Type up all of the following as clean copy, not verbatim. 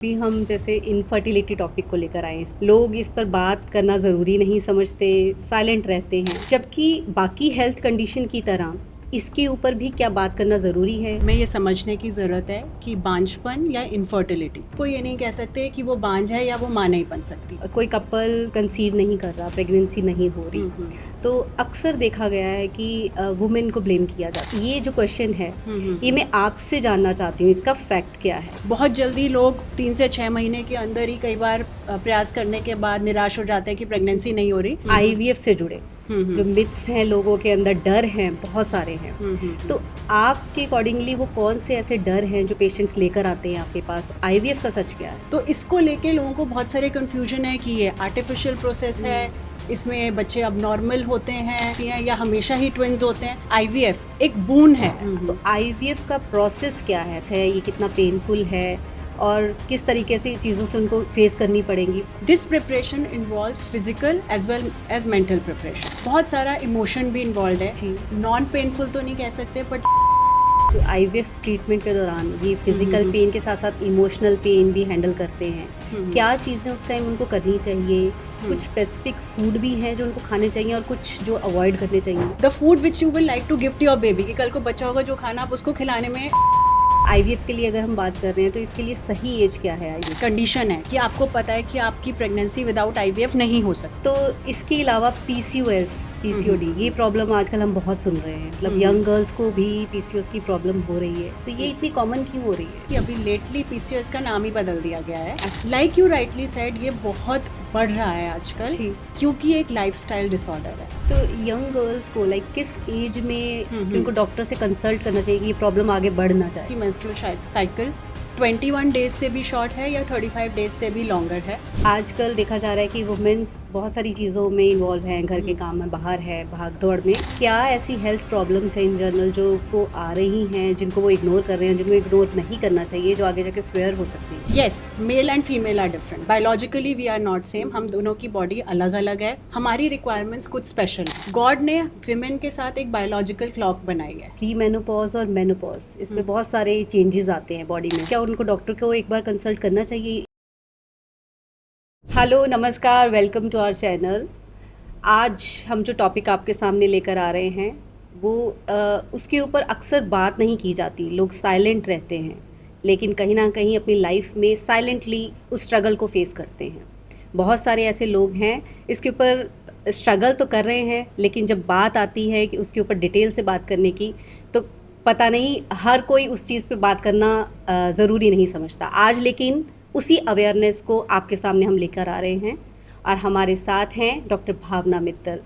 भी हम जैसे इनफर्टिलिटी टॉपिक को लेकर आए हैं। लोग इस पर बात करना ज़रूरी नहीं समझते, साइलेंट रहते हैं, जबकि बाकी हेल्थ कंडीशन की तरह इसके ऊपर भी क्या बात करना ज़रूरी है। हमें ये समझने की ज़रूरत है कि बांझपन या इनफर्टिलिटी, कोई ये नहीं कह सकते कि वो बांझ है या वो माँ नहीं बन सकती। कोई कपल कंसीव नहीं कर रहा, प्रेगनेंसी नहीं हो रही, तो अक्सर देखा गया है कि वुमेन को ब्लेम किया जाता है। ये जो क्वेश्चन है ये मैं आपसे जानना चाहती हूँ, इसका फैक्ट क्या है। बहुत जल्दी लोग 3 से 6 महीने के अंदर ही कई बार प्रयास करने के बाद निराश हो जाते हैं कि प्रेगनेंसी नहीं हो रही। IVF से जुड़े जो मिथ्स हैं, लोगों के अंदर डर हैं, बहुत सारे हैं। तो आपके अकॉर्डिंगली वो कौन से ऐसे डर हैं जो पेशेंट्स लेकर आते हैं आपके पास, IVF का सच क्या है। तो इसको लेके लोगों को बहुत सारे कंफ्यूजन है कि ये आर्टिफिशियल प्रोसेस है, इसमें बच्चे अब नॉर्मल होते हैं या हमेशा ही ट्विंस होते हैं। IVF एक बून है। तो IVF का प्रोसेस क्या है, ये कितना पेनफुल है और किस तरीके से चीज़ों से उनको फेस करनी पड़ेंगी। This preparation involves physical as well as mental preparation. बहुत सारा इमोशन भी इन्वॉल्व है। नॉन पेनफुल तो नहीं कह सकते, बट जो IVF ट्रीटमेंट के दौरान ये फिजिकल पेन के साथ साथ इमोशनल पेन भी हैंडल करते हैं। क्या चीज़ें उस टाइम उनको करनी चाहिए, कुछ स्पेसिफिक फूड भी हैं जो उनको खाने चाहिए और कुछ जो अवॉइड करने चाहिए। The food which you will like to gift your baby, कि कल को बच्चा होगा जो खाना आप उसको खिलाने में। IVF के लिए अगर हम बात कर रहे हैं तो इसके लिए सही एज क्या है। IVF कंडीशन है कि आपको पता है कि आपकी प्रेगनेंसी विदाउट IVF नहीं हो सकती। तो इसके अलावा PCOS PCOD ये प्रॉब्लम आजकल हम बहुत सुन रहे हैं, मतलब यंग गर्ल्स को भी PCOS की प्रॉब्लम हो रही है, तो ये इतनी कॉमन क्यों हो रही है। कि अभी लेटली PCOS का नाम ही बदल दिया गया है। लाइक यू राइटली सेड, ये बहुत बढ़ रहा है आजकल क्योंकि एक लाइफस्टाइल डिसऑर्डर है। तो यंग गर्ल्स को किस एज में उनको डॉक्टर से कंसल्ट करना चाहिए कि ये प्रॉब्लम आगे बढ़ ना जाए। मेंस्ट्रुअल साइकिल 21 डेज से भी शॉर्ट है या 35 डेज से भी लॉन्गर है। आजकल देखा जा रहा है कि वुमेन्स बहुत सारी चीज़ों में इन्वॉल्व हैं, घर के काम में, बाहर है, भाग दौड़ में। क्या ऐसी हेल्थ प्रॉब्लम्स हैं इन जनरल जो को आ रही हैं, जिनको वो इग्नोर कर रहे हैं, जिनको इग्नोर नहीं करना चाहिए, जो आगे जाके स्वेयर हो सकती है। Yes, male and female are different, biologically we are not same. हम दोनों की बॉडी अलग अलग है, हमारी रिक्वायरमेंट्स कुछ स्पेशल है। गॉड ने विमेन के साथ एक बायोलॉजिकल क्लॉक बनाई है। प्री मेनोपॉज और मेनोपॉज, इसमें बहुत सारे चेंजेस आते हैं बॉडी में। क्या उनको डॉक्टर को एक बार कंसल्ट करना चाहिए। हेलो, नमस्कार, वेलकम टू आवर चैनल। आज हम जो टॉपिक आपके सामने लेकर आ रहे हैं वो उसके ऊपर अक्सर बात नहीं की जाती, लोग साइलेंट रहते हैं, लेकिन कहीं ना कहीं अपनी लाइफ में साइलेंटली उस स्ट्रगल को फेस करते हैं। बहुत सारे ऐसे लोग हैं इसके ऊपर स्ट्रगल तो कर रहे हैं, लेकिन जब बात आती है कि उसके ऊपर डिटेल से बात करने की, तो पता नहीं हर कोई उस चीज़ पे बात करना ज़रूरी नहीं समझता। आज लेकिन उसी अवेयरनेस को आपके सामने हम लेकर आ रहे हैं और हमारे साथ हैं डॉक्टर भावना मित्तल,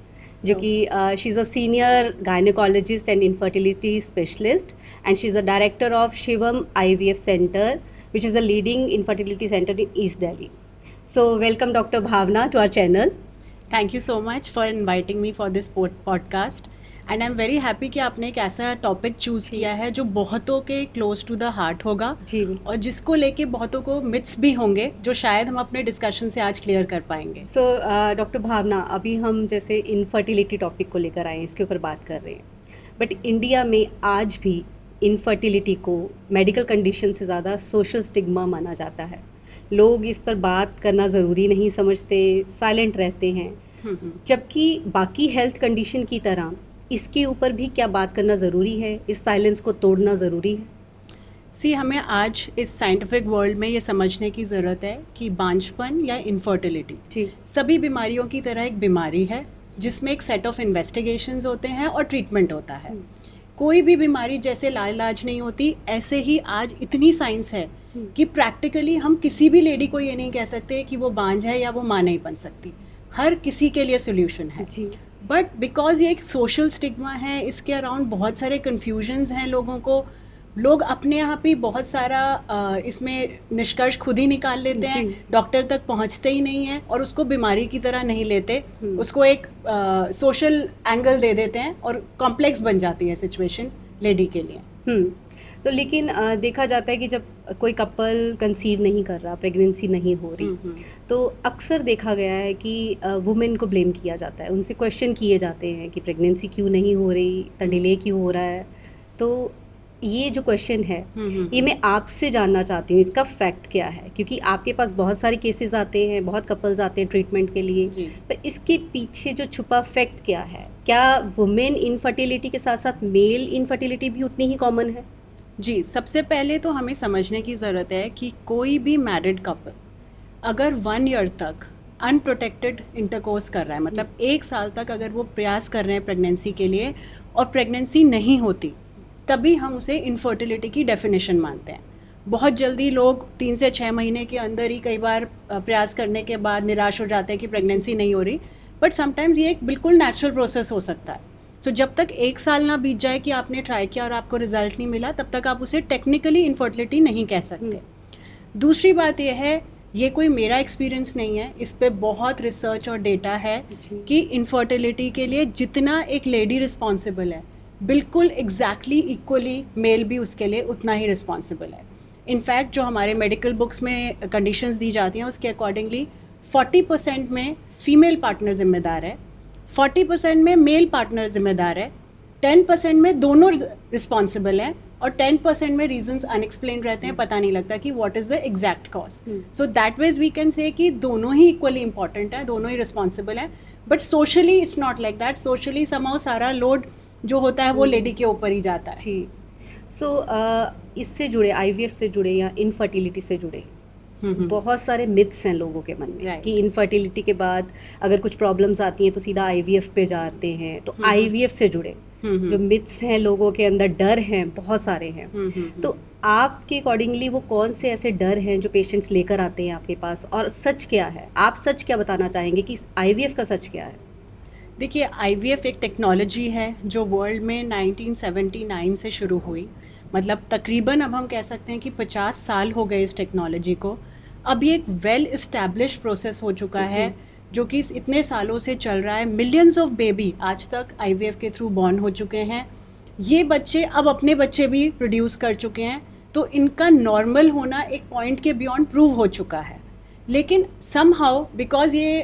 जो कि she is a senior gynaecologist and infertility specialist and she is a director of Shivam IVF centre which is a leading infertility centre in east Delhi. So welcome doctor Bhavna to our channel. Thank you so much for inviting me for this podcast and I am very happy कि आपने एक ऐसा topic choose किया है जो बहुतों के close to the heart होगा जी, और जिसको लेके बहुतों को मिथ्स भी होंगे जो शायद हम अपने डिस्कशन से आज क्लियर कर पाएंगे। सो डॉक्टर भावना, अभी हम जैसे इनफर्टिलिटी टॉपिक को लेकर आए हैं, इसके ऊपर बात कर रहे हैं, बट इंडिया में आज भी इनफर्टिलिटी को मेडिकल कंडीशन से ज़्यादा सोशल स्टिग्मा माना जाता है। लोग इस पर बात करना ज़रूरी नहीं समझते, साइलेंट रहते हैं, जबकि बाकी हेल्थ कंडीशन की तरह इसके ऊपर भी क्या बात करना ज़रूरी है, इस साइलेंस को तोड़ना ज़रूरी है। हमें आज इस साइंटिफिक वर्ल्ड में ये समझने की ज़रूरत है कि बांझपन या इनफर्टिलिटी सभी बीमारियों की तरह एक बीमारी है जिसमें एक सेट ऑफ इन्वेस्टिगेशंस होते हैं और ट्रीटमेंट होता है। कोई भी बीमारी जैसे लाइलाज नहीं होती, ऐसे ही आज इतनी साइंस है कि प्रैक्टिकली हम किसी भी लेडी को ये नहीं कह सकते कि वो बांझ है या वो माँ नहीं बन सकती। हर किसी के लिए सोल्यूशन है, बट बिकॉज ये एक सोशल स्टिग्मा है, इसके अराउंड बहुत सारे कन्फ्यूजन्स हैं लोगों को। लोग अपने आप ही बहुत सारा इसमें निष्कर्ष खुद ही निकाल लेते हैं, डॉक्टर तक पहुंचते ही नहीं हैं और उसको बीमारी की तरह नहीं लेते, उसको एक सोशल एंगल दे देते हैं और कॉम्प्लेक्स बन जाती है सिचुएशन लेडी के लिए। तो लेकिन देखा जाता है कि जब कोई कपल कंसीव नहीं कर रहा, प्रेगनेंसी नहीं हो रही, तो अक्सर देखा गया है कि वुमेन को ब्लेम किया जाता है, उनसे क्वेश्चन किए जाते हैं कि प्रेगनेंसी क्यों नहीं हो रही, इतना डिले क्यों हो रहा है। तो ये जो क्वेश्चन है ये मैं आपसे जानना चाहती हूँ, इसका फैक्ट क्या है, क्योंकि आपके पास बहुत सारे केसेस आते हैं, बहुत कपल्स आते हैं ट्रीटमेंट के लिए, पर इसके पीछे जो छुपा फैक्ट क्या है? क्या वुमेन इनफर्टिलिटी के साथ साथ मेल इनफर्टिलिटी भी उतनी ही कॉमन है? जी, सबसे पहले तो हमें समझने की ज़रूरत है कि कोई भी मैरिड कपल अगर 1 ईयर तक अनप्रोटेक्टेड इंटरकोर्स कर रहा है, मतलब 1 साल तक अगर वो प्रयास कर रहे हैं प्रेगनेंसी के लिए और प्रेगनेंसी नहीं होती, तभी हम उसे इनफर्टिलिटी की डेफिनेशन मानते हैं। बहुत जल्दी लोग 3 से 6 महीने के अंदर ही कई बार प्रयास करने के बाद निराश हो जाते हैं कि प्रेगनेंसी नहीं हो रही, बट समटाइम्स ये एक बिल्कुल नेचुरल प्रोसेस हो सकता है। सो जब तक 1 साल ना बीत जाए कि आपने ट्राई किया और आपको रिजल्ट नहीं मिला, तब तक आप उसे टेक्निकली इनफर्टिलिटी नहीं कह सकते। दूसरी बात यह है, ये कोई मेरा एक्सपीरियंस नहीं है, इस पे बहुत रिसर्च और डेटा है कि इनफर्टिलिटी के लिए जितना एक लेडी रिस्पॉन्सिबल है, बिल्कुल एग्जैक्टली इक्वली मेल भी उसके लिए उतना ही रिस्पॉन्सिबल है। इनफैक्ट जो हमारे मेडिकल बुक्स में कंडीशंस दी जाती हैं उसके अकॉर्डिंगली 40% में फीमेल पार्टनर जिम्मेदार है, 40% में मेल पार्टनर जिम्मेदार है, 10% में दोनों रिस्पॉन्सिबल हैं और 10% में रीजंस अनएक्सप्लेन्ड रहते हैं, पता नहीं लगता कि what is the exact cause. So that ways we can say कि दोनों ही इक्वली इंपॉर्टेंट है, दोनों ही रिस्पॉन्सिबल हैं, but socially it's not like that. Socially somehow सारा लोड जो होता है वो लेडी के ऊपर ही जाता है। जी। सो इससे जुड़े, IVF से जुड़े या इनफर्टिलिटी से जुड़े बहुत सारे मिथ्स हैं लोगों के मन में कि इनफर्टिलिटी के बाद अगर कुछ प्रॉब्लम्स आती हैं तो सीधा IVF पे जाते हैं। तो IVF से जुड़े जो मिथ्स हैं, लोगों के अंदर डर हैं, बहुत सारे हैं। तो आपके अकॉर्डिंगली वो कौन से ऐसे डर हैं जो पेशेंट्स लेकर आते हैं आपके पास, और सच क्या है? आप सच क्या बताना चाहेंगे कि IVF का सच क्या है? देखिए, IVF एक टेक्नोलॉजी है जो वर्ल्ड में 1979 से शुरू हुई, मतलब तकरीबन अब हम कह सकते हैं कि 50 साल हो गए इस टेक्नोलॉजी को। अब ये एक वेल इस्टेब्लिश प्रोसेस हो चुका है जो कि इतने सालों से चल रहा है। मिलियंस ऑफ बेबी आज तक IVF के थ्रू बॉर्न हो चुके हैं। ये बच्चे अब अपने बच्चे भी प्रोड्यूस कर चुके हैं, तो इनका नॉर्मल होना एक पॉइंट के बियॉन्ड प्रूव हो चुका है। लेकिन समहाउ बिकॉज ये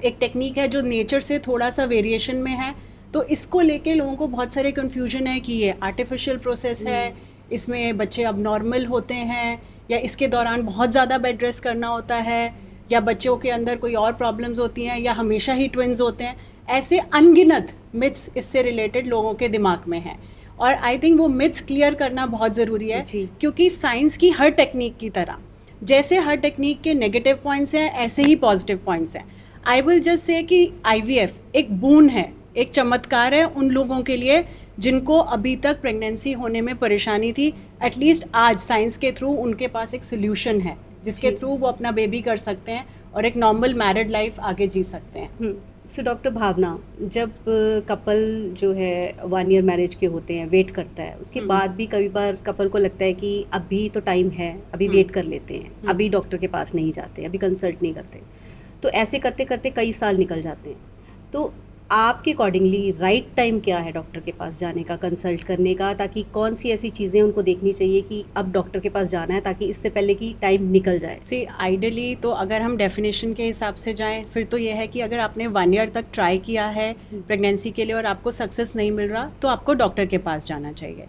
एक टेक्निक है जो नेचर से थोड़ा सा वेरिएशन में है, तो इसको लेके लोगों को बहुत सारे कन्फ्यूजन है कि ये आर्टिफिशियल प्रोसेस है, इसमें बच्चे अब नॉर्मल होते हैं, या इसके दौरान बहुत ज़्यादा बेड रेस्ट करना होता है, या बच्चों के अंदर कोई और प्रॉब्लम्स होती हैं, या हमेशा ही ट्विन्स होते हैं। ऐसे अनगिनत मिथ्स इससे रिलेटेड लोगों के दिमाग में हैं, और आई थिंक वो मिथ्स क्लियर करना बहुत ज़रूरी है, क्योंकि साइंस की हर टेक्निक की तरह जैसे हर टेक्निक के नेगेटिव पॉइंट्स हैं, ऐसे ही पॉजिटिव पॉइंट्स हैं। आई विल जस्ट से कि IVF एक बून है, एक चमत्कार है उन लोगों के लिए जिनको अभी तक प्रेगनेंसी होने में परेशानी थी। एटलीस्ट आज साइंस के थ्रू उनके पास एक सोल्यूशन है जिसके थ्रू वो अपना बेबी कर सकते हैं और एक नॉर्मल मैरिड लाइफ आगे जी सकते हैं। सो डॉक्टर भावना, जब कपल जो है 1 ईयर मैरिज के होते हैं, वेट करता है, उसके बाद भी कई बार कपल को लगता है कि अभी तो टाइम है, अभी वेट कर लेते हैं, अभी डॉक्टर के पास नहीं जाते, अभी कंसल्ट नहीं करते, तो ऐसे करते करते कई साल निकल जाते हैं। तो आपके अकॉर्डिंगली राइट टाइम क्या है डॉक्टर के पास जाने का, कंसल्ट करने का, ताकि कौन सी ऐसी चीज़ें उनको देखनी चाहिए कि अब डॉक्टर के पास जाना है ताकि इससे पहले कि टाइम निकल जाए? सी आइडियली तो अगर हम डेफिनेशन के हिसाब से जाएं, फिर तो ये है कि अगर आपने 1 ईयर तक ट्राई किया है प्रेगनेंसी के लिए और आपको सक्सेस नहीं मिल रहा, तो आपको डॉक्टर के पास जाना चाहिए।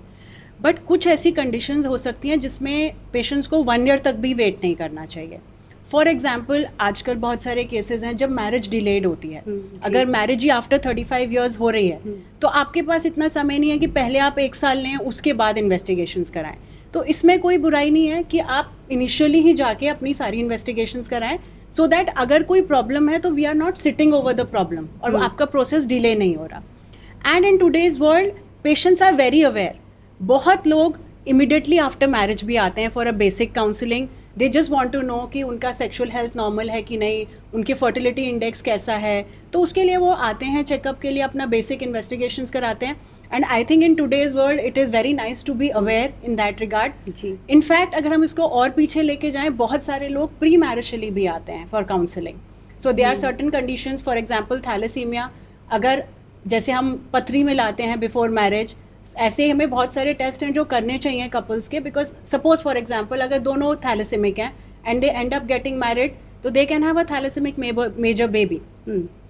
बट कुछ ऐसी कंडीशंस हो सकती हैं जिसमें पेशेंट्स को 1 ईयर तक भी वेट नहीं करना चाहिए। फॉर एग्जाम्पल, आजकल बहुत सारे केसेस हैं जब मैरिज डिलेड होती है। अगर मैरिज ही आफ्टर 35 ईयर्स हो रही है, तो आपके पास इतना समय नहीं है कि पहले आप 1 साल लें उसके बाद इन्वेस्टिगेशंस कराएं। तो इसमें कोई बुराई नहीं है कि आप इनिशियली ही जाके अपनी सारी इन्वेस्टिगेशंस कराएं, सो दैट अगर कोई प्रॉब्लम है तो we are not sitting over the problem और आपका प्रोसेस डिले नहीं हो रहा। And in today's world patients are very aware. बहुत लोग इमिडिएटली आफ्टर मैरिज भी आते हैं for a basic counselling. They just want to know कि उनका सेक्शुअल हेल्थ नॉर्मल है कि नहीं, उनकी फर्टिलिटी इंडेक्स कैसा है, तो उसके लिए वो आते हैं चेकअप के लिए, अपना बेसिक इन्वेस्टिगेशंस कराते हैं। And I think in today's world it is very nice to be aware in that regard. In fact अगर हम इसको और पीछे लेके जाएं, बहुत सारे लोग प्री मैरिजली भी आते हैं for counselling. So they are certain conditions, for example thalassaemia, अगर जैसे हम पथरी में लाते हैं बिफोर मैरिज, ऐसे हमें बहुत सारे टेस्ट हैं जो करने चाहिए कपल्स के, बिकॉज सपोज फॉर एग्जांपल अगर दोनों थैलेसेमिक हैं and they end up getting married, तो they can have a thalassemic major baby.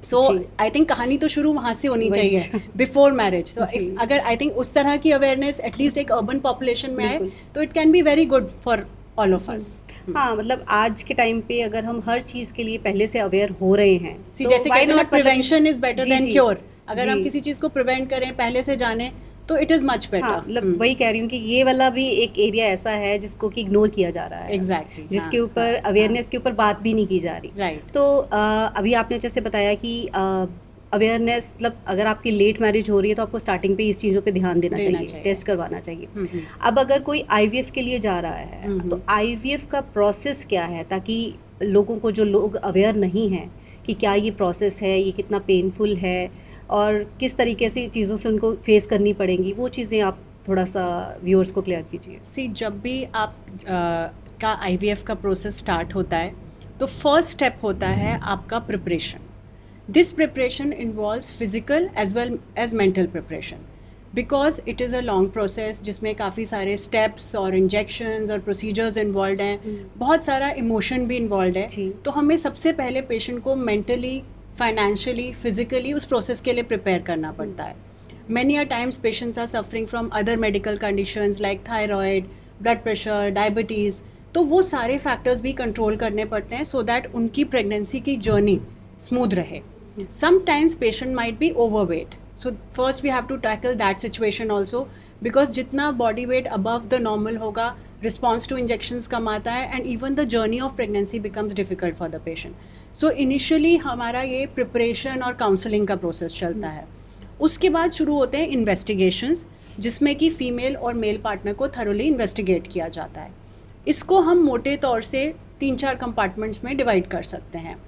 So I think कहानी तो शुरू वहाँ से होनी चाहिए बिफोर मैरिज. सो अगर आई थिंक उस तरह की अवेयरनेस एटलीस्ट एक अर्बन पॉपुलेशन में आए तो it can be very good for all of us. हाँ, मतलब आज के टाइम पे अगर हम हर चीज के लिए पहले से अवेयर हो रहे हैं तो जैसे कहते हैं prevention is better than cure. अगर हम किसी चीज को प्रिवेंट करें, पहले से जाने, तो इट इज मच बेटर. मतलब वही कह रही हूँ कि ये वाला भी एक एरिया ऐसा है जिसको कि इग्नोर किया जा रहा है. एग्जैक्टली. जिसके ऊपर अवेयरनेस के ऊपर बात भी नहीं की जा रही. राइट. तो अभी आपने जैसे बताया कि अवेयरनेस, मतलब अगर आपकी लेट मैरिज हो रही है तो आपको स्टार्टिंग पे इस चीज़ों पे ध्यान देना चाहिए, टेस्ट करवाना चाहिए. अब अगर कोई आईवीएफ के लिए जा रहा है तो आईवीएफ का प्रोसेस क्या है, ताकि लोगों को, जो लोग अवेयर नहीं हैं कि क्या ये प्रोसेस है, ये कितना पेनफुल है और किस तरीके से चीज़ों से उनको फेस करनी पड़ेंगी, वो चीज़ें आप थोड़ा सा व्यूअर्स को क्लियर कीजिए. सी, जब भी आप का आईवीएफ का प्रोसेस स्टार्ट होता है तो फर्स्ट स्टेप होता है आपका preparation. This preparation involves physical as well as mental preparation because it is a long process जिसमें काफ़ी सारे steps और injections और procedures involved हैं. बहुत सारा emotion भी involved है. तो हमें सबसे पहले patient को mentally, financially, physically उस process के लिए prepare करना पड़ता है. Many a times patients are suffering from other medical conditions like thyroid, blood pressure, diabetes. तो वो सारे factors भी control करने पड़ते हैं so that उनकी pregnancy की journey smooth रहे. Sometimes patient might be overweight, so first we have to tackle that situation also because जितना body weight above the normal होगा, response to injections कम आता है and even the journey of pregnancy becomes difficult for the patient. So initially हमारा ये preparation और counseling का process चलता है. उसके बाद शुरू होते हैं investigations जिसमें कि female और male partner को thoroughly investigate किया जाता है. इसको हम मोटे तौर से 3-4 compartments में divide कर सकते हैं.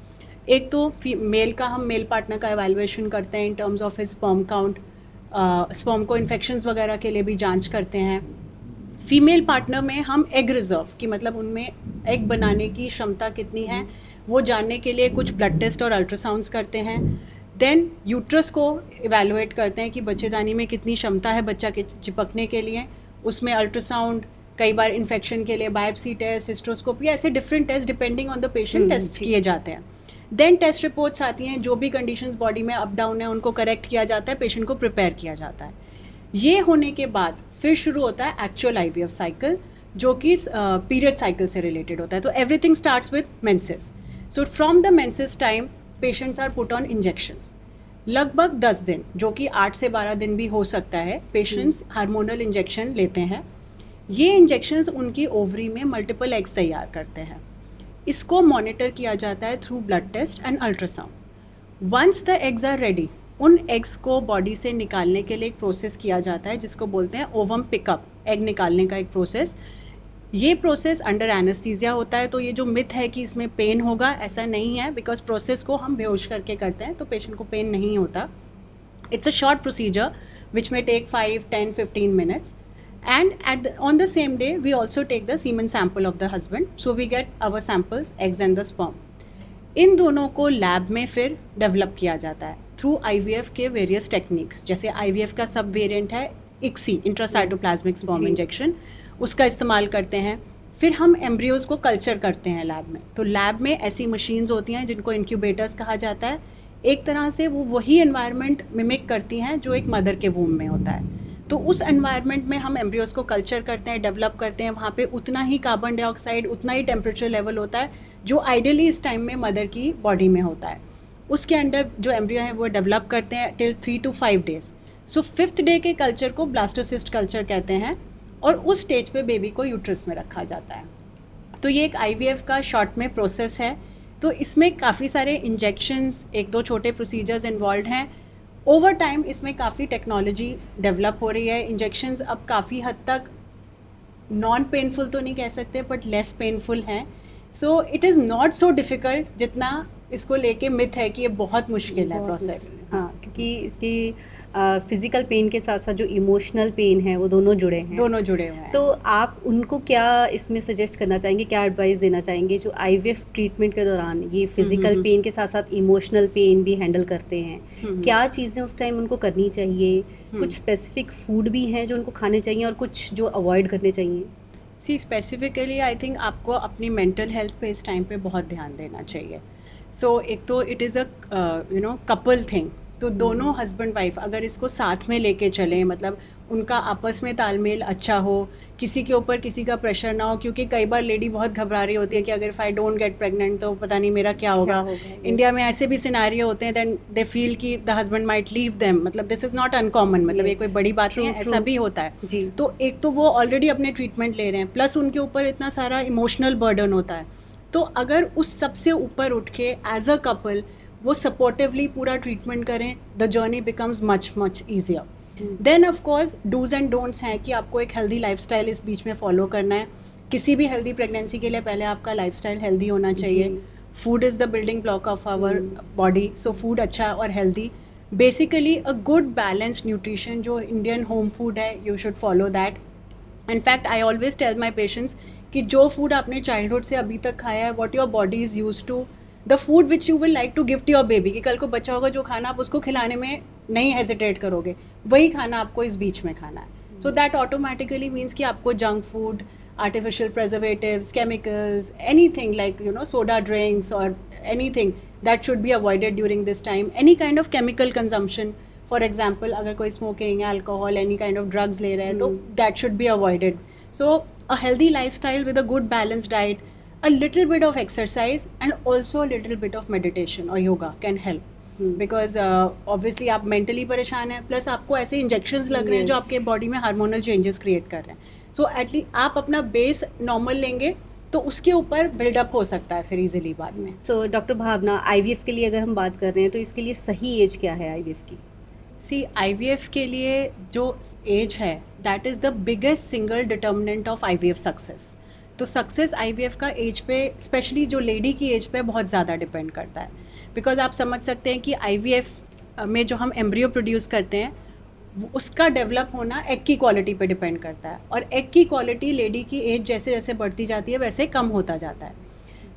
एक तो मेल का, हम मेल पार्टनर का एवेलुएशन करते हैं in terms of his sperm count, sperm को इन्फेक्शंस वगैरह के लिए भी जांच करते हैं. फीमेल पार्टनर में हम एग रिजर्व की, मतलब उनमें एग बनाने की क्षमता कितनी है वो जानने के लिए कुछ ब्लड टेस्ट और अल्ट्रासाउंड्स करते हैं. देन यूट्रस को इवेलुएट करते हैं कि बच्चेदानी में कितनी क्षमता है बच्चा के चिपकने के लिए. उसमें अल्ट्रासाउंड, कई बार इन्फेक्शन के लिए बायोप्सी टेस्ट, हिस्ट्रोस्कोपी, ऐसे different test depending on the patient test किए जाते हैं. देन टेस्ट रिपोर्ट्स आती हैं, जो भी कंडीशंस बॉडी में अप डाउन है उनको करेक्ट किया जाता है, पेशेंट को प्रिपेयर किया जाता है. ये होने के बाद फिर शुरू होता है एक्चुअल आईवीएफ साइकिल जो कि पीरियड साइकिल से रिलेटेड होता है. तो everything starts with menses. So from the menses time patients are put on injections. लगभग 10 दिन, जो कि 8 से 12 दिन भी हो सकता है, पेशेंट्स हार्मोनल इंजेक्शन लेते हैं. ये इंजेक्शंस उनकी ओवरी में मल्टीपल एग्स तैयार करते हैं. इसको मॉनिटर किया जाता है through blood test and ultrasound. Once the eggs are ready, उन एग्स को बॉडी से निकालने के लिए एक प्रोसेस किया जाता है जिसको बोलते हैं ओवम पिकअप, एग निकालने का एक प्रोसेस. ये प्रोसेस अंडर एनेस्थीसिया होता है. तो ये जो मिथ है कि इसमें पेन होगा, ऐसा नहीं है, बिकॉज प्रोसेस को हम बेहोश करके करते हैं तो पेशेंट को पेन नहीं होता. It's a short procedure which में take 5, 10, 15 minutes. And on the same day, we also take the semen sample of the husband. So we get our samples, eggs and the sperm. इन दोनों को lab में फिर develop किया जाता है through IVF के various techniques. जैसे IVF का सब वेरिएंट है ICSI, इंट्रासाइटोप्लाज्मिक स्पर्म इंजेक्शन, उसका इस्तेमाल करते हैं. फिर हम एम्ब्रियोज को कल्चर करते हैं लैब में. तो लैब में ऐसी मशीन्स होती हैं जिनको इंक्यूबेटर्स कहा जाता है. एक तरह से वो वही एनवायरनमेंट मिमिक करती हैं जो एक मदर के वूम में होता है. तो उस एनवायरनमेंट में हम एम्ब्रियोज को कल्चर करते हैं, डेवलप करते हैं. वहाँ पे उतना ही कार्बन डाइऑक्साइड, उतना ही टेम्परेचर लेवल होता है जो आइडियली इस टाइम में मदर की बॉडी में होता है. उसके अंडर जो एम्ब्रियो है वो डेवलप करते हैं till 3 to 5 days. So 5th day के कल्चर को ब्लास्टोसिस्ट कल्चर कहते हैं और उस स्टेज पे बेबी को यूट्रस में रखा जाता है. तो ये एक आईवीएफ का शॉर्ट में प्रोसेस है. तो इसमें काफ़ी सारे इंजेक्शंस, 1-2 छोटे प्रोसीजर्स इन्वॉल्व हैं. ओवर टाइम इसमें काफ़ी टेक्नोलॉजी डेवलप हो रही है. इंजेक्शंस अब काफ़ी हद तक नॉन पेनफुल तो नहीं कह सकते बट लेस पेनफुल हैं. So it is not so difficult जितना इसको लेके मिथ है कि ये बहुत मुश्किल है प्रोसेस. हाँ, क्योंकि इसकी फिजिकल पेन के साथ साथ जो इमोशनल पेन है वो दोनों जुड़े हुए हैं. तो आप उनको क्या इसमें सजेस्ट करना चाहेंगे, क्या एडवाइस देना चाहेंगे जो आईवीएफ ट्रीटमेंट के दौरान ये फिजिकल पेन के साथ साथ इमोशनल पेन भी हैंडल करते हैं? क्या चीज़ें उस टाइम उनको करनी चाहिए? कुछ स्पेसिफिक फूड भी हैं जो उनको खाने चाहिए और कुछ जो अवॉइड करने चाहिए? सी, स्पेसिफिकली आई थिंक आपको अपनी मेंटल हेल्थ पे इस टाइम पे बहुत ध्यान देना चाहिए. सो एक तो it is a couple thing, तो दोनों हस्बैंड वाइफ अगर इसको साथ में लेके चलें, मतलब उनका आपस में तालमेल अच्छा हो, किसी के ऊपर किसी का प्रेशर ना हो, क्योंकि कई बार लेडी बहुत घबरा रही होती है कि अगर if I don't get pregnant तो पता नहीं मेरा क्या होगा। इंडिया में ऐसे भी सिनारियो होते हैं, देन दे फील कि the husband might leave them, मतलब दिस इज़ नॉट अनकॉमन, मतलब ये कोई बड़ी बात नहीं है, ऐसा भी होता है जी। तो एक तो वो ऑलरेडी अपने ट्रीटमेंट ले रहे हैं, प्लस उनके ऊपर इतना सारा इमोशनल बर्डन होता है, तो अगर उस सबसे ऊपर उठ के एज अ कपल वो सपोर्टिवली पूरा ट्रीटमेंट करें, the journey becomes much much easier. Then of course dos and don'ts हैं कि आपको एक हेल्दी लाइफस्टाइल इस बीच में फॉलो करना है। किसी भी हेल्दी प्रेगनेंसी के लिए पहले आपका लाइफस्टाइल हेल्दी होना चाहिए। Food is the building block of our body, so food अच्छा और healthy, basically a good balanced nutrition जो इंडियन होम फूड है, you should follow that. In fact I always tell my patients कि जो food आपने childhood से अभी तक खाया है, what your body is use to, the food which you will like to gift your baby, कि कल को बच्चा होगा जो खाना आप उसको खिलाने में नहीं हेजिटेट करोगे, वही खाना आपको इस बीच में खाना है। सो दैट ऑटोमेटिकली मीन्स कि आपको junk food, artificial preservatives, chemicals, anything like soda drinks और anything that should be avoided during this time. Any kind of chemical consumption, for example अगर कोई smoking, alcohol, any kind of drugs ले रहे हैं तो that should be avoided. So a healthy lifestyle with a good balanced diet, a little bit of exercise and also a little bit of meditation or yoga can help because obviously आप mentally परेशान हैं, plus आपको ऐसे injections लग रहे हैं जो आपके body में hormonal changes create कर रहे हैं, so at least आप अपना base normal लेंगे तो उसके ऊपर बिल्डअप हो सकता है फिर इजीली बाद में। सो डॉक्टर भावना, IVF के लिए अगर हम बात कर रहे हैं तो इसके लिए सही एज क्या है IVF की? सी IVF के लिए जो एज है that is the biggest single determinant of IVF success. तो सक्सेस IVF का एज पे, स्पेशली जो लेडी की एज पे बहुत ज़्यादा डिपेंड करता है, बिकॉज आप समझ सकते हैं कि IVF में जो हम एम्ब्रियो प्रोड्यूस करते हैं उसका डेवलप होना एग की क्वालिटी पे डिपेंड करता है, और एग की क्वालिटी लेडी की एज जैसे जैसे बढ़ती जाती है वैसे कम होता जाता है।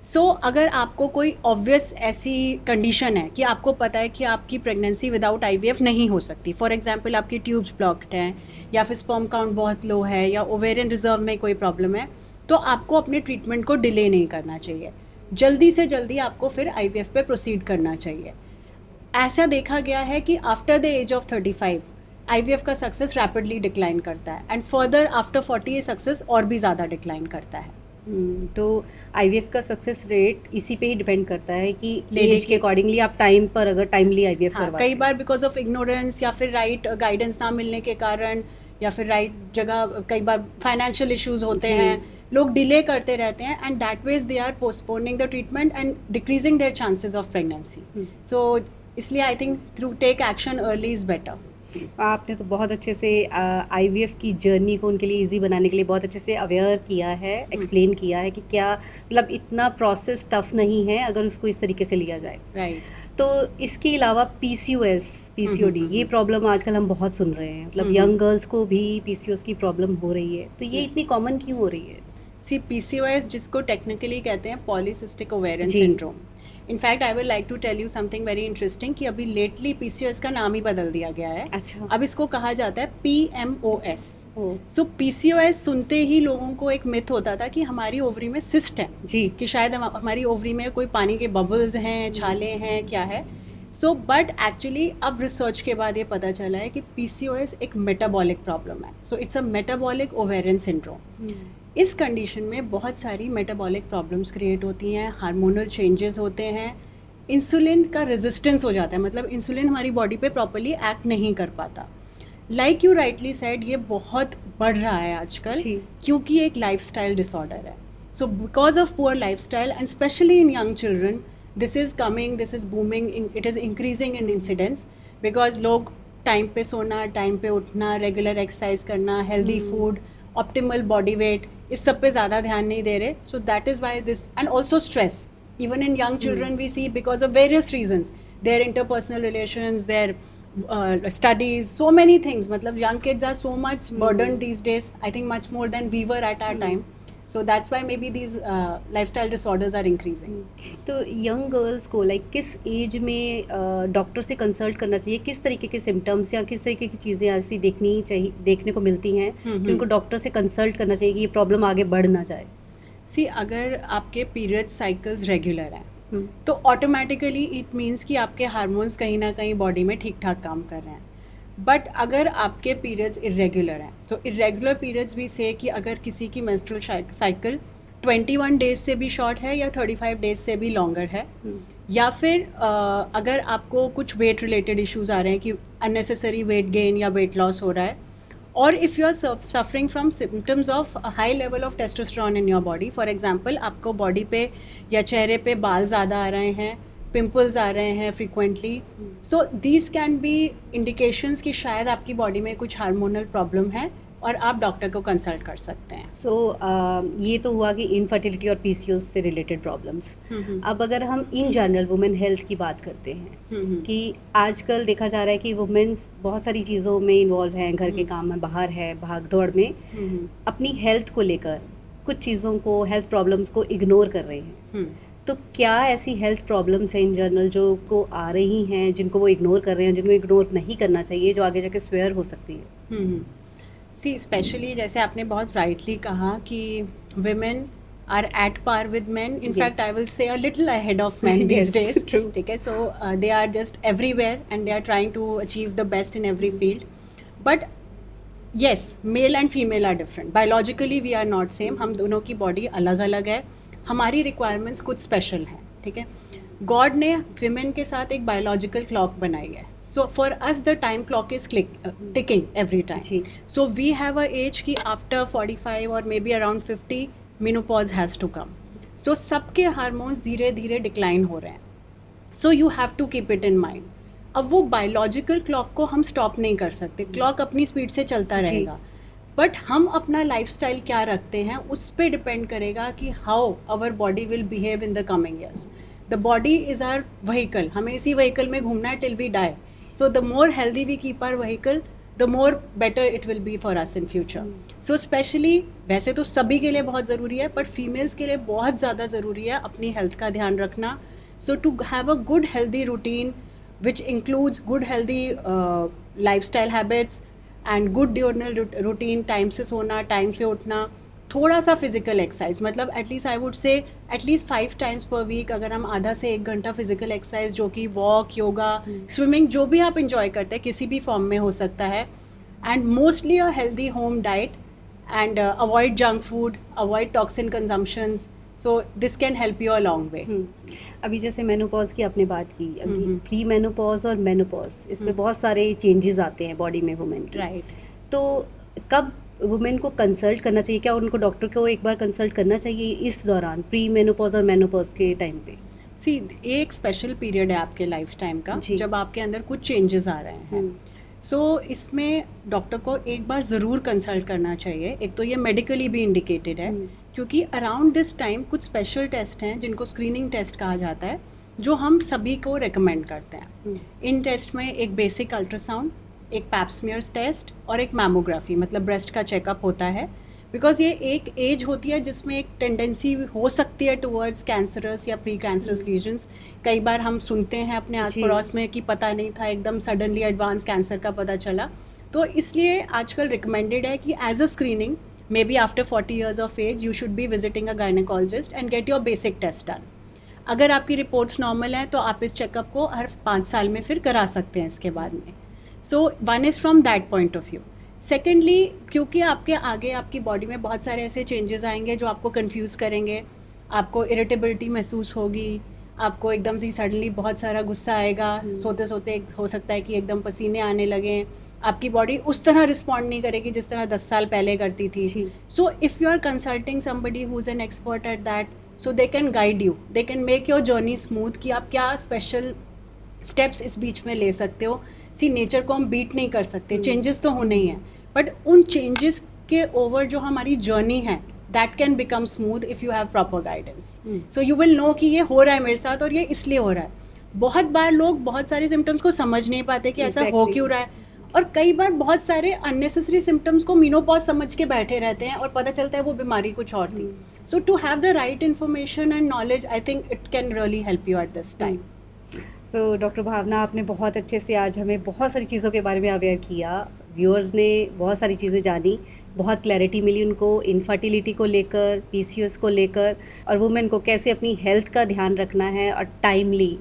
सो अगर आपको कोई ऑब्वियस ऐसी कंडीशन है कि आपको पता है कि आपकी प्रेगनेंसी विदाउट IVF नहीं हो सकती, फॉर एग्जांपल आपकी ट्यूब्स ब्लॉक्ड हैं या फिर स्पर्म काउंट बहुत लो है या ओवेरियन रिजर्व में कोई प्रॉब्लम है, तो आपको अपने ट्रीटमेंट को डिले नहीं करना चाहिए, जल्दी से जल्दी आपको फिर IVF पे प्रोसीड करना चाहिए। ऐसा देखा गया है कि after the age of 35 IVF का सक्सेस रैपिडली डिक्लाइन करता है एंड फर्दर आफ्टर 40 ये सक्सेस और भी ज़्यादा डिक्लाइन करता है। तो IVF का सक्सेस रेट इसी पे ही डिपेंड करता है कि एज के अकॉर्डिंगली आप टाइम पर अगर टाइमली IVF करवाएं। कई बार बिकॉज ऑफ इग्नोरेंस या फिर राइट गाइडेंस ना मिलने के कारण या फिर राइट जगह, कई बार फाइनेंशियल इश्यूज होते हैं, लोग डिले करते रहते हैं and that ways they are postponing the treatment and decreasing their chances of pregnancy. So इसलिए I think through take action early is better. आपने तो बहुत अच्छे से IVF की जर्नी को उनके लिए इजी बनाने के लिए बहुत अच्छे से अवेयर किया है, एक्सप्लेन किया है कि क्या मतलब इतना प्रोसेस टफ नहीं है अगर उसको इस तरीके से लिया जाए। राइट। तो इसके अलावा PCOS, PCOD ये प्रॉब्लम आजकल हम बहुत सुन रहे हैं, मतलब यंग गर्ल्स को भी PCOS की प्रॉब्लम हो रही है, तो ये इतनी कॉमन क्यों हो रही है? सी PCOS जिसको टेक्निकली कहते हैं polycystic ovarian syndrome. In fact I will like to tell you something very interesting कि अभी लेटली PCOS का नाम ही बदल दिया गया है। अच्छा। अब इसको कहा जाता है PMOS। सो PCOS सुनते ही लोगों को एक मिथ होता था कि हमारी ओवरी में सिस्ट है जी, कि शायद हमारी ओवरी में कोई पानी के बबल्स हैं, छाले हैं, क्या है। सो बट एक्चुअली अब रिसर्च के बाद ये पता चला है कि PCOS एक मेटाबॉलिक प्रॉब्लम है। So it's a metabolic ovarian syndrome. इस कंडीशन में बहुत सारी मेटाबॉलिक प्रॉब्लम्स क्रिएट होती हैं, हार्मोनल चेंजेस होते हैं, इंसुलिन का रेजिस्टेंस हो जाता है, मतलब इंसुलिन हमारी बॉडी पे प्रॉपर्ली एक्ट नहीं कर पाता। लाइक यू राइटली सेड, ये बहुत बढ़ रहा है आजकल क्योंकि एक लाइफस्टाइल डिसऑर्डर है। So because of poor lifestyle and specially in young children this is booming, it is increasing in incidence because लोग टाइम पे सोना, टाइम पे उठना, रेगुलर एक्सरसाइज करना, healthy food, optimal body weight, इस सब पे ज़्यादा ध्यान नहीं दे रहे। So that is why this, and also stress even in young children we see because of various reasons, their interpersonal relations, their studies, so many things, मतलब young kids are so much burdened these days, I think much more than we were at our time. So that's why maybe these lifestyle disorders are increasing. तो young girls को like किस as में doctor से consult करना चाहिए, किस तरीके के सिम्टम्स या किस तरीके की चीज़ें ऐसी देखने को मिलती हैं कि उनको डॉक्टर से कंसल्ट करना चाहिए कि ये प्रॉब्लम आगे बढ़ ना जाए? सी अगर आपके पीरियड साइकिल्स रेगुलर हैं तो ऑटोमेटिकली इट मीन्स कि आपके हार्मोन्स कहीं ना कहीं बॉडी में ठीक ठाक काम कर रहे हैं. बट अगर आपके पीरियड्स इरेगुलर हैं, तो इरेगुलर पीरियड्स भी से कि अगर किसी की मेंस्ट्रुअल साइकिल 21 डेज से भी शॉर्ट है या 35 डेज से भी लॉन्गर है, या फिर अगर आपको कुछ वेट रिलेटेड इश्यूज आ रहे हैं कि अननेसेसरी वेट गेन या वेट लॉस हो रहा है, और if you are suffering from symptoms of high level of testosterone in your body, for example आपको बॉडी पे या चेहरे पे बाल ज़्यादा आ रहे हैं, पिंपल्स आ रहे हैं frequently, so these can be indications कि शायद आपकी बॉडी में कुछ हार्मोनल प्रॉब्लम है और आप डॉक्टर को कंसल्ट कर सकते हैं. सो ये तो हुआ कि इनफर्टिलिटी और पीसीओएस से रिलेटेड प्रॉब्लम्स. अब अगर हम इन जनरल वुमेन हेल्थ की बात करते हैं कि आजकल देखा जा रहा है कि वुमेन्स बहुत सारी चीज़ों में इन्वॉल्व हैं, घर के काम में, बाहर है, भाग दौड़ में, अपनी हेल्थ को लेकर कुछ चीज़ों को, हेल्थ प्रॉब्लम्स को इग्नोर कर रहे हैं. तो क्या ऐसी हेल्थ प्रॉब्लम्स हैं इन जनरल जो को आ रही हैं, जिनको वो इग्नोर कर रहे हैं, जिनको इग्नोर नहीं करना चाहिए, जो आगे जाके स्वेयर हो सकती है? सी स्पेशली जैसे आपने बहुत राइटली कहा कि women are at par with men. In fact, I will say a little ahead of men these days. True. ठीक है, so they are just everywhere and they are trying to achieve the best in every field. But yes, male and female are different. Biologically we are not same. हम दोनों की body अलग अलग है, हमारी requirements कुछ स्पेशल हैं. ठीक है, गॉड ने विमेन के साथ एक बायोलॉजिकल क्लॉक बनाई है. So for us the time clock is ticking every time. So we have a age कि after 45 or maybe around 50 menopause has to come. So सबके हार्मोन्स धीरे धीरे डिक्लाइन हो रहे हैं. So you have to keep it in mind. अब वो biological clock को हम स्टॉप नहीं कर सकते, क्लॉक अपनी स्पीड से चलता रहेगा, बट हम अपना लाइफस्टाइल क्या रखते हैं उस पर डिपेंड करेगा कि how our body will behave in the coming years. The body is our vehicle, हमें इसी व्हीकल में घूमना है till we die. So the more healthy we keep our vehicle, the more better it will be for us in future. So especially वैसे तो सभी के लिए बहुत ज़रूरी है, but females के लिए बहुत ज़्यादा ज़रूरी है अपनी health का ध्यान रखना. So to have a good healthy routine which includes good healthy lifestyle habits and good diurnal routine, time से सोना, टाइम से उठना, थोड़ा सा फिजिकल एक्सरसाइज, मतलब at least I would say at least 5 times per week अगर हम आधा से 1 घंटा फिजिकल एक्सरसाइज, जो कि वॉक, योगा, स्विमिंग, जो भी आप इंजॉय करते हैं किसी भी फॉर्म में हो सकता है, and mostly a healthy home diet and avoid junk food, avoid toxin consumptions. So this can help you a long way. अभी जैसे मेनोपॉज की आपने बात की, अभी प्री मेनोपॉज और मेनोपॉज, इसमें बहुत सारे चेंजेस आते हैं बॉडी में वुमेन के. राइट. तो कब वुमेन को कंसल्ट करना चाहिए, क्या उनको डॉक्टर को एक बार कंसल्ट करना चाहिए इस दौरान, प्री मेनोपॉज और मेनोपॉज के टाइम पे? सी एक स्पेशल पीरियड है आपके लाइफ टाइम का जब आपके अंदर कुछ चेंजेस आ रहे हैं. सो इसमें डॉक्टर को एक बार ज़रूर कंसल्ट करना चाहिए. एक तो ये मेडिकली भी इंडिकेटेड है, क्योंकि अराउंड दिस टाइम कुछ स्पेशल टेस्ट हैं जिनको स्क्रीनिंग टेस्ट कहा जाता है, जो हम सभी को रिकमेंड करते हैं. इन टेस्ट में एक बेसिक अल्ट्रासाउंड, एक पैप स्मीयर्स टेस्ट और एक मैमोग्राफी, मतलब ब्रेस्ट का चेकअप होता है. बिकॉज ये एक एज होती है जिसमें एक टेंडेंसी हो सकती है टुवर्ड्स कैंसरस या प्री कैंसरस लीजन्स. कई बार हम सुनते हैं अपने आस पड़ोस में कि पता नहीं था, एकदम सडनली एडवांस कैंसर का पता चला. तो इसलिए आजकल रिकमेंडेड है कि as a screening may be after 40 years of age you should be visiting a gynaecologist and get your basic test done. अगर आपकी रिपोर्ट्स नॉर्मल हैं तो आप इस चेकअप को हर 5 साल में फिर करा सकते हैं इसके बाद में. So one is from that point of view. Secondly, क्योंकि आपके आगे आपकी बॉडी में बहुत सारे ऐसे चेंजेस आएंगे जो आपको कंफ्यूज करेंगे, आपको इरिटेबिलिटी महसूस होगी, आपको एकदम से सडनली बहुत सारा गुस्सा आएगा, सोते सोते हो सकता है कि एकदम पसीने आने लगें, आपकी बॉडी उस तरह रिस्पॉन्ड नहीं करेगी जिस तरह 10 साल पहले करती थी. So if you are consulting somebody who is an expert at that, so they can guide you, they can make your journey smooth कि आप क्या स्पेशल स्टेप्स इस बीच में ले सकते हो. सी नेचर को हम बीट नहीं कर सकते, चेंजेस तो होने ही हैं, बट उन चेंजेस के ओवर जो हमारी जर्नी है that can become smooth if you have proper guidance. So you will know कि ये हो रहा है मेरे साथ और ये इसलिए हो रहा है. बहुत बार लोग बहुत सारे सिम्टम्स को समझ नहीं पाते कि ऐसा हो क्यों रहा है, और कई बार बहुत सारे अननेसेसरी सिम्टम्स को मेनोपॉज समझ के बैठे रहते हैं और पता चलता है वो बीमारी कुछ और थी. So to have the right information and knowledge, I think it can really help you at this time. So doctor Bhavna, आपने बहुत अच्छे से आज हमें बहुत सारी चीज़ों के बारे में अवेयर किया. व्यूअर्स ने बहुत सारी चीज़ें जानी बहुत क्लैरिटी मिली उनको इनफर्टिलिटी को लेकर, PCOS को लेकर, और वुमेन को कैसे अपनी हेल्थ का ध्यान रखना है और टाइमली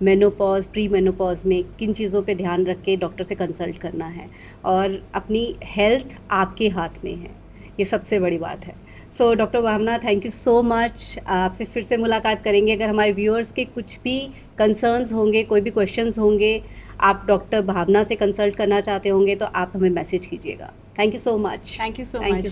मेनोपॉज, प्री मेनोपॉज में किन चीज़ों पे ध्यान रख के डॉक्टर से कंसल्ट करना है, और अपनी हेल्थ आपके हाथ में है, ये सबसे बड़ी बात है। So doctor Bhavna, thank you so much. आपसे फिर से मुलाकात करेंगे। अगर हमारे व्यूअर्स के कुछ भी कंसर्न्स होंगे, कोई भी क्वेश्चंस होंगे, आप डॉक्टर भावना से कंसल्ट करना चाहते होंगे, तो आप हमें मैसेज कीजिएगा। Thank you so much. Thank you so much.